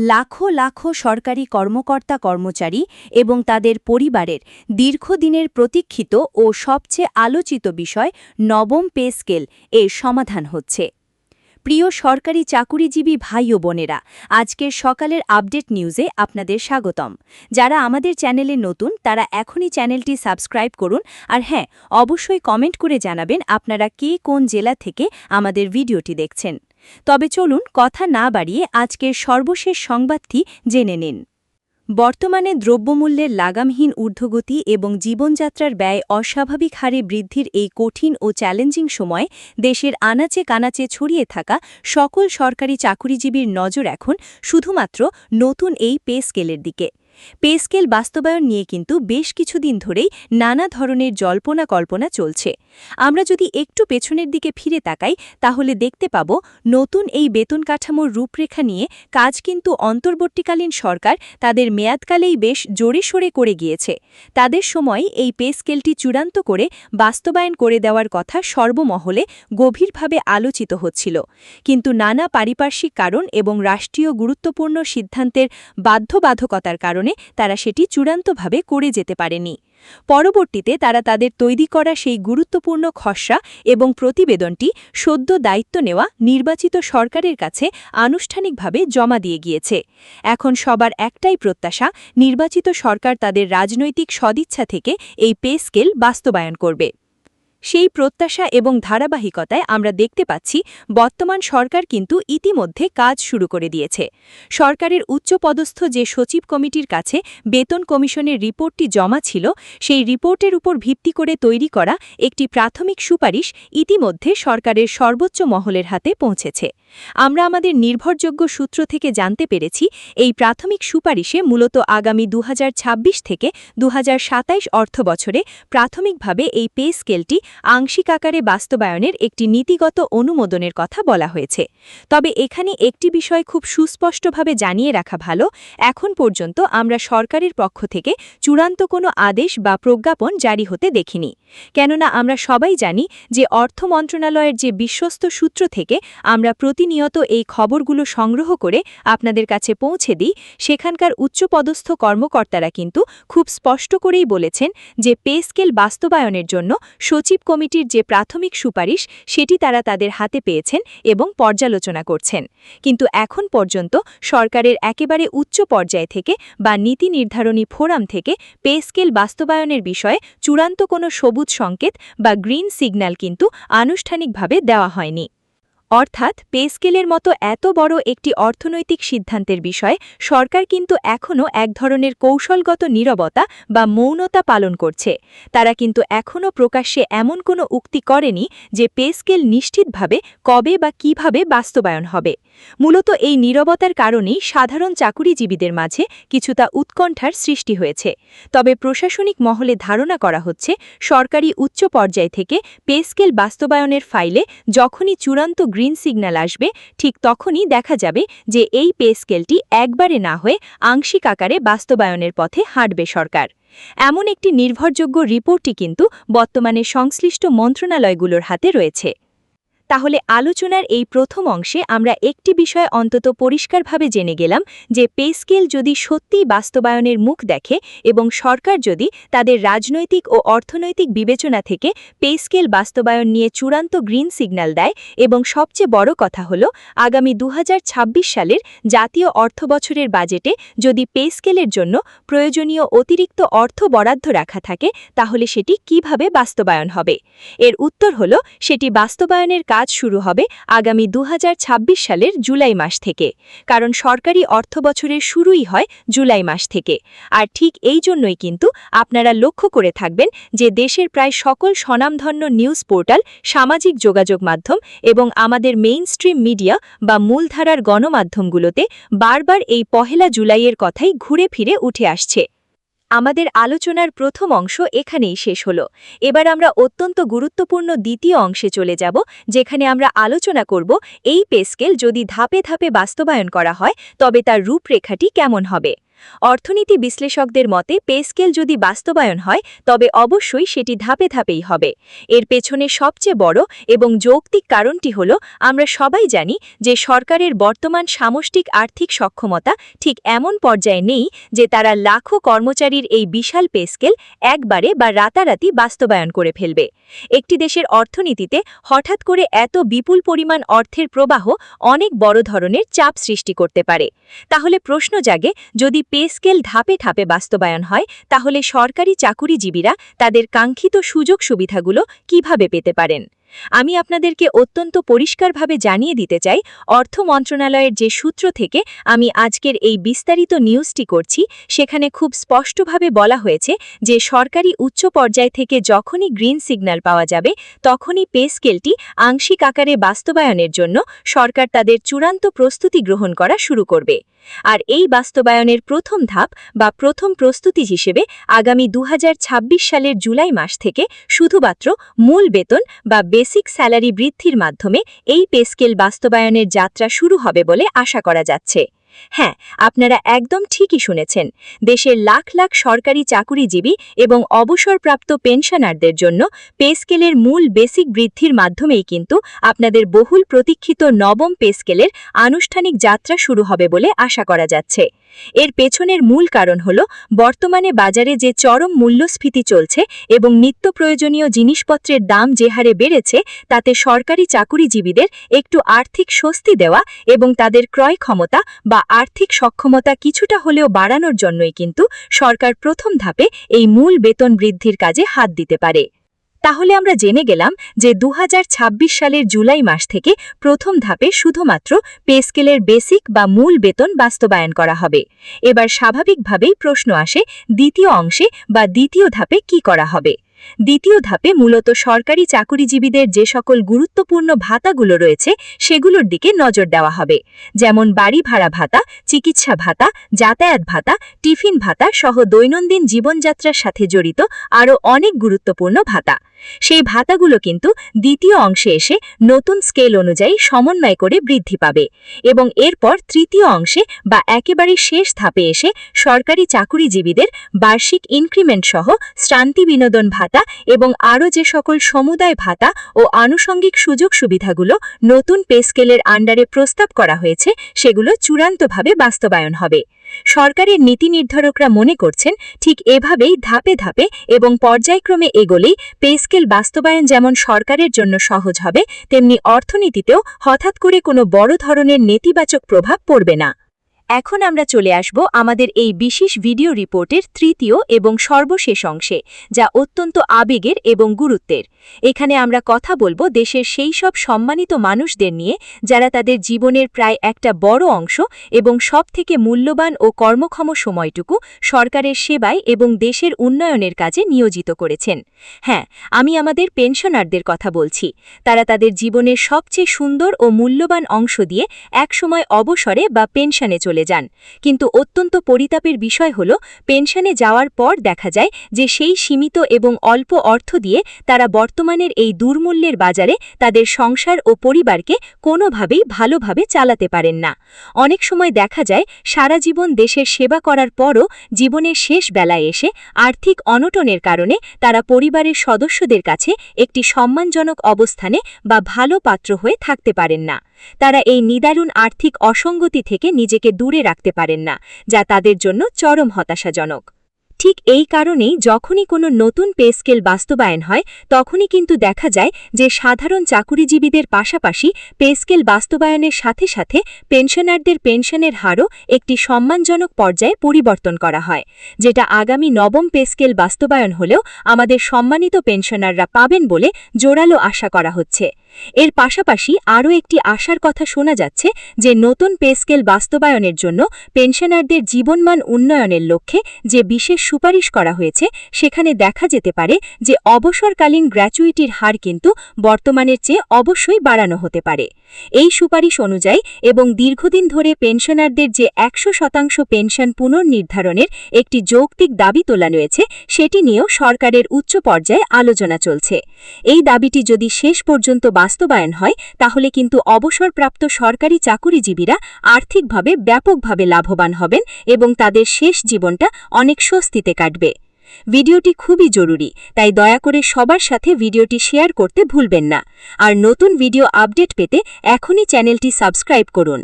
লাখো লাখো সরকারি কর্মকর্তা কর্মচারী এবং তাদের পরিবারের দীর্ঘদিনের প্রতীক্ষিত ও সবচেয়ে আলোচিত বিষয় নবম পে স্কেল এর সমাধান হচ্ছে। প্রিয় সরকারি চাকুরিজীবী ভাই ও বোনেরা, আজকের সকালের আপডেট নিউজে আপনাদের স্বাগতম। যারা আমাদের চ্যানেলে নতুন তারা এখনই চ্যানেলটি সাবস্ক্রাইব করুন, আর হ্যাঁ, অবশ্যই কমেন্ট করে জানাবেন আপনারা কে কোন জেলা থেকে আমাদের ভিডিওটি দেখছেন। তবে চলুন কথা না বাড়িয়ে আজকের সর্বশেষ সংবাদটি জেনে নিন। বর্তমানে দ্রব্যমূল্যের লাগামহীন ঊর্ধ্বগতি এবং জীবনযাত্রার ব্যয় অস্বাভাবিক হারে বৃদ্ধির এই কঠিন ও চ্যালেঞ্জিং সময়ে দেশের আনাচে কানাচে ছড়িয়ে থাকা সকল সরকারি চাকুরিজীবীর নজর এখন শুধুমাত্র নতুন এই পে স্কেলের দিকে। পে স্কেল বাস্তবায়ন নিয়ে কিন্তু বেশ কিছুদিন ধরেই নানা ধরনের জল্পনা কল্পনা চলছে। আমরা যদি একটু পেছনের দিকে ফিরে তাকাই তাহলে দেখতে পাব নতুন এই বেতন কাঠামোর রূপরেখা নিয়ে কাজ কিন্তু অন্তর্বর্তীকালীন সরকার তাদের মেয়াদকালেই বেশ জোরে সোরে করে গিয়েছে। তাদের সময় এই পে স্কেলটি চূড়ান্ত করে বাস্তবায়ন করে দেওয়ার কথা সর্বমহলে গভীরভাবে আলোচিত হচ্ছিল, কিন্তু নানা পারিপার্শ্বিক কারণ এবং রাষ্ট্রীয় গুরুত্বপূর্ণ সিদ্ধান্তের বাধ্যবাধকতার কারণে তারা সেটি চূড়ান্তভাবে করে যেতে পারেনি। পরবর্তীতে তারা তাদের তৈরি করা সেই গুরুত্বপূর্ণ খসড়া এবং প্রতিবেদনটি সদ্য দায়িত্ব নেওয়া নির্বাচিত সরকারের কাছে আনুষ্ঠানিকভাবে জমা দিয়ে গিয়েছে। এখন সবার একটাই প্রত্যাশা, নির্বাচিত সরকার তাদের রাজনৈতিক সদিচ্ছা থেকে এই পে স্কেল বাস্তবায়ন করবে। সেই প্রত্যাশা এবং ধারাবাহিকতায় আমরা দেখতে পাচ্ছি বর্তমান সরকার কিন্তু ইতিমধ্যে কাজ শুরু করে দিয়েছে। সরকারের উচ্চপদস্থ যে সচিব কমিটির কাছে বেতন কমিশনের রিপোর্টটি জমা ছিল, সেই রিপোর্টের উপর ভিত্তি করে তৈরি করা একটি প্রাথমিক সুপারিশ ইতিমধ্যে সরকারের সর্বোচ্চ মহলের হাতে পৌঁছেছে। আমরা আমাদের নির্ভরযোগ্য সূত্র থেকে জানতে পেরেছি এই প্রাথমিক সুপারিশে মূলত আগামী ২০২৬ থেকে ২০২৭ অর্থবছরে প্রাথমিকভাবে এই পে স্কেলটি আংশিক আকারে বাস্তবায়নের একটি নীতিগত অনুমোদনের কথা বলা হয়েছে। তবে এখানে একটি বিষয় খুব সুস্পষ্টভাবে জানিয়ে রাখা ভালো, এখন পর্যন্ত আমরা সরকারের পক্ষ থেকে চূড়ান্ত কোনো আদেশ বা প্রজ্ঞাপন জারি হতে দেখিনি। কেননা আমরা সবাই জানি যে অর্থ মন্ত্রণালয়ের যে বিশ্বস্ত সূত্র থেকে আমরা প্রতিনিয়ত এই খবরগুলো সংগ্রহ করে আপনাদের কাছে পৌঁছে দিই, সেখানকার উচ্চপদস্থ কর্মকর্তারা কিন্তু খুব স্পষ্ট করেই বলেছেন যে পে স্কেল বাস্তবায়নের জন্য সচিব কমিটির যে প্রাথমিক সুপারিশ সেটি তারা তাদের হাতে পেয়েছেন এবং পর্যালোচনা করছেন। কিন্তু এখন পর্যন্ত সরকারের একেবারে উচ্চ পর্যায় থেকে বা নীতি নির্ধারণী ফোরাম থেকে পে স্কেল বাস্তবায়নের বিষয়ে চূড়ান্ত কোনো সবুজ সংকেত বা গ্রিন সিগন্যাল কিন্তু আনুষ্ঠানিকভাবে দেওয়া হয়নি। অর্থাৎ পে স্কেলের মতো এত বড় একটি অর্থনৈতিক সিদ্ধান্তের বিষয়ে সরকার কিন্তু এখনও এক ধরনের কৌশলগত নীরবতা বা মৌনতা পালন করছে। তারা কিন্তু এখনও প্রকাশ্যে এমন কোনো উক্তি করেনি যে পে স্কেল নিশ্চিতভাবে কবে বা কিভাবে বাস্তবায়ন হবে। মূলত এই নীরবতার কারণেই সাধারণ চাকুরিজীবীদের মাঝে কিছুটা উৎকণ্ঠার সৃষ্টি হয়েছে। তবে প্রশাসনিক মহলে ধারণা করা হচ্ছে সরকারি উচ্চ পর্যায় থেকে পে স্কেল বাস্তবায়নের ফাইলে যখনই চূড়ান্ত গ্রিন সিগন্যাল আসবে, ঠিক তখনই দেখা যাবে যে এই পে স্কেলটি একবারে না হয়ে আংশিক আকারে বাস্তবায়নের পথে হাঁটবে সরকার। এমন একটি নির্ভরযোগ্য রিপোর্টটি কিন্তু বর্তমানে সংশ্লিষ্ট মন্ত্রণালয়গুলোর হাতে রয়েছে। তাহলে আলোচনার এই প্রথম অংশে আমরা একটি বিষয় অন্তত পরিষ্কারভাবে জেনে গেলাম যে পে স্কেল যদি সত্যিই বাস্তবায়নের মুখ দেখে এবং সরকার যদি তাদের রাজনৈতিক ও অর্থনৈতিক বিবেচনা থেকে পে স্কেল বাস্তবায়ন নিয়ে চূড়ান্ত গ্রিন সিগন্যাল দেয়, এবং সবচেয়ে বড় কথা হলো আগামী ২০২৬ সালের জাতীয় অর্থবছরের বাজেটে যদি পে স্কেলের জন্য প্রয়োজনীয় অতিরিক্ত অর্থ বরাদ্দ রাখা থাকে, তাহলে সেটি কিভাবে বাস্তবায়ন হবে? এর উত্তর হলো সেটি বাস্তবায়নের কাজ শুরু হবে আগামী ২০২৬ সালের জুলাই মাস থেকে, কারণ সরকারি অর্থবছরের শুরুই হয় জুলাই মাস থেকে। আর ঠিক এই জন্যই কিন্তু আপনারা লক্ষ্য করে থাকবেন যে দেশের প্রায় সকল স্বনামধন্য নিউজ পোর্টাল, সামাজিক যোগাযোগ মাধ্যম এবং আমাদের মেইনস্ট্রিম মিডিয়া বা মূলধারার গণমাধ্যমগুলোতে বারবার এই পহেলা জুলাইয়ের কথাই ঘুরে ফিরে উঠে আসছে। আমাদের আলোচনার প্রথম অংশ এখানেই শেষ হলো। এবার আমরা অত্যন্ত গুরুত্বপূর্ণ দ্বিতীয় অংশে চলে যাব, যেখানে আমরা আলোচনা করব এই পে স্কেল যদি ধাপে ধাপে বাস্তবায়ন করা হয় তবে তার রূপরেখাটি কেমন হবে। অর্থনীতি বিশ্লেষকদের মতে পে স্কেল যদি বাস্তবায়ন হয় তবে অবশ্যই সেটি ধাপে ধাপেই হবে। এর পেছনে সবচেয়ে বড় এবং যৌক্তিক কারণটি হল আমরা সবাই জানি যে সরকারের বর্তমান সামষ্টিক আর্থিক সক্ষমতা ঠিক এমন পর্যায়ে নেই যে তারা লাখো কর্মচারীর এই বিশাল পে স্কেল একবারে বা রাতারাতি বাস্তবায়ন করে ফেলবে। একটি দেশের অর্থনীতিতে হঠাৎ করে এত বিপুল পরিমাণ অর্থের প্রবাহ অনেক বড় ধরনের চাপ সৃষ্টি করতে পারে। তাহলে প্রশ্ন জাগে, যদি পে স্কেল ধাপে ধাপে বাস্তবায়ন হয় তাহলে সরকারি চাকুরিজীবীরা তাদের কাঙ্ক্ষিত সুযোগ সুবিধাগুলো কিভাবে পেতে পারেন? আমি আপনাদেরকে অত্যন্ত পরিষ্কারভাবে জানিয়ে দিতে চাই, অর্থ মন্ত্রণালয়ের যে সূত্র থেকে আমি আজকের এই বিস্তারিত নিউজটি করছি সেখানে খুব স্পষ্টভাবে বলা হয়েছে যে সরকারি উচ্চ পর্যায় থেকে যখনই গ্রিন সিগন্যাল পাওয়া যাবে তখনই পে স্কেলটি আংশিক আকারে বাস্তবায়নের জন্য সরকার তাদের চূড়ান্ত প্রস্তুতি গ্রহণ করা শুরু করবে। আর এই বাস্তবায়নের প্রথম ধাপ বা প্রথম প্রস্তুতি হিসেবে আগামী 2026 সালের জুলাই মাস থেকে শুধুমাত্র মূল বেতন বা বেসিক স্যালারি বৃদ্ধির মাধ্যমে এই পে স্কেল বাস্তবায়নের যাত্রা শুরু হবে বলে আশা করা যাচ্ছে। হ্যাঁ, আপনারা একদম ঠিকই শুনেছেন। দেশের লাখ লাখ সরকারি চাকুরিজীবী এবং অবসরপ্রাপ্ত পেনশনারদের জন্য পে স্কেলের মূল বেসিক বৃদ্ধির মাধ্যমেই কিন্তু আপনাদের বহুল প্রতীক্ষিত নবম পে স্কেলের আনুষ্ঠানিক যাত্রা শুরু হবে বলে আশা করা যাচ্ছে। এর পেছনের মূল কারণ হল বর্তমানে বাজারে যে চরম মূল্যস্ফীতি চলছে এবং নিত্য প্রয়োজনীয় জিনিসপত্রের দাম যে হারে বেড়েছে তাতে সরকারি চাকুরিজীবীদের একটু আর্থিক স্বস্তি দেওয়া এবং তাদের ক্রয় ক্ষমতা বা আর্থিক সক্ষমতা কিছুটা হলেও বাড়ানোর জন্যই কিন্তু সরকার প্রথম ধাপে এই মূল বেতন বৃদ্ধির কাজে হাত দিতে পারে। তাহলে আমরা জেনে গেলাম যে 2026 সালের জুলাই মাস থেকে প্রথম ধাপে শুধুমাত্র পে স্কেলের বেসিক বা মূল বেতন বাস্তবায়ন করা হবে। এবার স্বাভাবিকভাবেই প্রশ্ন আসে, দ্বিতীয় অংশে বা দ্বিতীয় ধাপে কি করা হবে? দ্বিতীয় ধাপে মূলত সরকারি চাকুরিজীবীদের যে সকল গুরুত্বপূর্ণ ভাতাগুলো রয়েছে সেগুলোর দিকে নজর দেওয়া হবে, যেমন বাড়ি ভাড়া ভাতা, চিকিৎসা ভাতা, যাতায়াত ভাতা, টিফিন ভাতা সহ দৈনন্দিন জীবনযাত্রার সাথে জড়িত আরও অনেক গুরুত্বপূর্ণ ভাতা। সেই ভাতাগুলো কিন্তু দ্বিতীয় অংশে এসে নতুন স্কেল অনুযায়ী সমন্বয় করে বৃদ্ধি পাবে এবং এরপর তৃতীয় অংশে বা একেবারে শেষ ধাপে এসে সরকারি চাকুরিজীবীদের বার্ষিক ইনক্রিমেন্ট সহ শ্রান্তি বিনোদন ভাতা এবং আরও যে সকল সমুদায় ভাতা ও আনুষঙ্গিক সুযোগ সুবিধাগুলো নতুন পে স্কেলের আন্ডারে প্রস্তাব করা হয়েছে সেগুলো চূড়ান্তভাবে বাস্তবায়ন হবে। সরকারের নীতি নির্ধারকরা মনে করছেন ঠিক এভাবেই ধাপে ধাপে এবং পর্যায়ক্রমে এগোলেই পে স্কেল বাস্তবায়ন যেমন সরকারের জন্য সহজ হবে তেমনি অর্থনীতিতেও হঠাৎ করে কোনো বড় ধরনের নেতিবাচক প্রভাব পড়বে না। এখন আমরা চলে আসব আমাদের এই বিশেষ ভিডিও রিপোর্টের তৃতীয় এবং সর্বশেষ অংশে, যা অত্যন্ত আবেগের এবং গুরুত্বের। এখানে আমরা কথা বলবো দেশের সেই সব সম্মানিত মানুষদের নিয়ে যারা তাদের জীবনের প্রায় একটা বড় অংশ এবং সবথেকে মূল্যবান ও কর্মক্ষম সময়টুকু সরকারের সেবায় এবং দেশের উন্নয়নের কাজে নিয়োজিত করেছেন। হ্যাঁ, আমি আমাদের পেনশনারদের কথা বলছি। তারা তাদের জীবনের সবচেয়ে সুন্দর ও মূল্যবান অংশ দিয়ে একসময় অবসরে বা পেনশনে চলে যান, কিন্তু অত্যন্ত পরিতাপের বিষয় হল পেনশনে যাওয়ার পর দেখা যায় যে সেই সীমিত এবং অল্প অর্থ দিয়ে তারা বর্তমানের এই দুর্মূল্যের বাজারে তাদের সংসার ও পরিবারকে কোনোভাবেই ভালোভাবে চালাতে পারেন না। অনেক সময় দেখা যায় সারা জীবন দেশের সেবা করার পরও জীবনের শেষ বেলায় এসে আর্থিক অনটনের কারণে তারা পরিবারের সদস্যদের কাছে একটি সম্মানজনক অবস্থানে বা ভালো পাত্র হয়ে থাকতে পারেন না। তারা এই নিদারুণ আর্থিক অসঙ্গতি থেকে নিজেকে দূরে রাখতে পারেন না, যা তাদের জন্য চরম হতাশাজনক। ঠিক এই কারণেই যখনই কোনো নতুন পে স্কেল বাস্তবায়ন হয় তখনই কিন্তু দেখা যায় যে সাধারণ চাকুরিজীবীদের পাশাপাশি পে স্কেল বাস্তবায়নের সাথে সাথে পেনশনারদের পেনশনের হারও একটি সম্মানজনক পর্যায়ে পরিবর্তন করা হয়, যেটা আগামী নবম পে স্কেল বাস্তবায়ন হলেও আমাদের সম্মানিত পেনশনাররা পাবেন বলে জোরালো আশা করা হচ্ছে। এর পাশাপাশি আরও একটি আশার কথা শোনা যাচ্ছে যে নতুন পে স্কেল বাস্তবায়নের জন্য পেনশনারদের জীবনমান উন্নয়নের লক্ষ্যে যে বিশেষ সুপারিশ করা হয়েছে সেখানে দেখা যেতে পারে যে অবসরকালীন গ্র্যাচুইটির হার কিন্তু বর্তমানের চেয়ে অবশ্যই বাড়ানো হতে পারে। এই সুপারিশ অনুযায়ী এবং দীর্ঘদিন ধরে পেনশনারদের যে 100% পেনশন পুনর্নির্ধারণের একটি যৌক্তিক দাবি তোলা রয়েছে সেটি নিয়েও সরকারের উচ্চ পর্যায়ে আলোচনা চলছে। এই দাবিটি যদি শেষ পর্যন্ত বাস্তবায়ন হয় তাহলে কিন্তু অবসরপ্রাপ্ত সরকারি চাকুরিজীবীরা আর্থিকভাবে ব্যাপকভাবে লাভবান হবেন এবং তাদের শেষ জীবনটা অনেক স্বস্তিতে কাটবে। ভিডিওটি খুবই জরুরি, তাই দয়া করে সবার সাথে ভিডিওটি শেয়ার করতে ভুলবেন না। আর নতুন ভিডিও আপডেট পেতে এখনই চ্যানেলটি সাবস্ক্রাইব করুন।